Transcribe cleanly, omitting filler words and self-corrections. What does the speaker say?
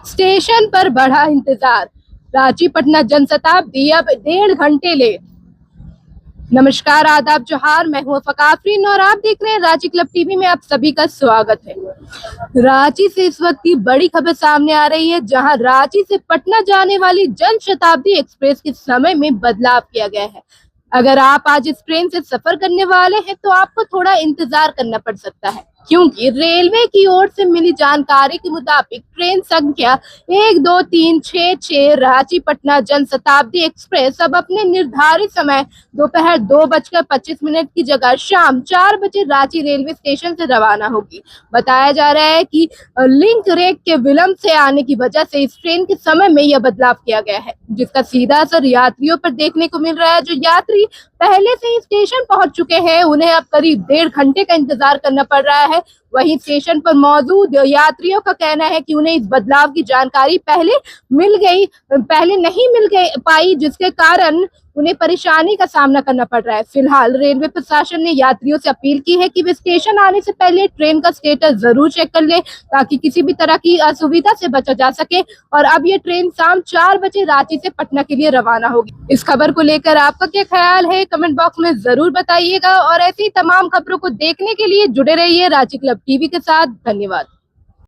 Station पर बढ़ा इंतजार। रांची पटना जनशताब्दी अब 1.5 घंटे लेट। नमस्कार, आदाब, जोहार। मैं हूं फकाफरीन और आप देख रहे हैं रांची क्लब टीवी में। आप सभी का स्वागत है। रांची से इस वक्त की बड़ी खबर सामने आ रही है, जहां रांची से पटना जाने वाली जनशताब्दी एक्सप्रेस के समय में बदलाव किया गया है। अगर आप आज इस ट्रेन से सफर करने वाले हैं तो आपको थोड़ा इंतजार करना पड़ सकता है, क्योंकि रेलवे की ओर से मिली जानकारी के मुताबिक ट्रेन संख्या 12366 रांची पटना जनशताब्दी एक्सप्रेस अब अपने निर्धारित समय दोपहर 2:25 की जगह शाम 4 बजे रांची रेलवे स्टेशन से रवाना होगी। बताया जा रहा है कि लिंक रेक के विलंब से आने की वजह से इस ट्रेन के समय में यह बदलाव किया गया है, जिसका सीधा असर यात्रियों पर देखने को मिल रहा है। जो यात्री पहले से ही स्टेशन पहुंच चुके हैं, उन्हें अब करीब 1.5 घंटे का इंतजार करना पड़ रहा है। वहीं स्टेशन पर मौजूद यात्रियों का कहना है कि उन्हें इस बदलाव की जानकारी पहले नहीं मिल गई पाई, जिसके कारण उन्हें परेशानी का सामना करना पड़ रहा है। फिलहाल रेलवे प्रशासन ने यात्रियों से अपील की है कि वे स्टेशन आने से पहले ट्रेन का स्टेटस जरूर चेक कर लें, ताकि किसी भी तरह की असुविधा से बचा जा सके। और अब ये ट्रेन शाम 4 बजे रांची से पटना के लिए रवाना होगी। इस खबर को लेकर आपका क्या ख्याल है, कमेंट बॉक्स में जरूर बताइएगा। और ऐसी तमाम खबरों को देखने के लिए जुड़े रहिए रांची क्लब टीवी के साथ। धन्यवाद।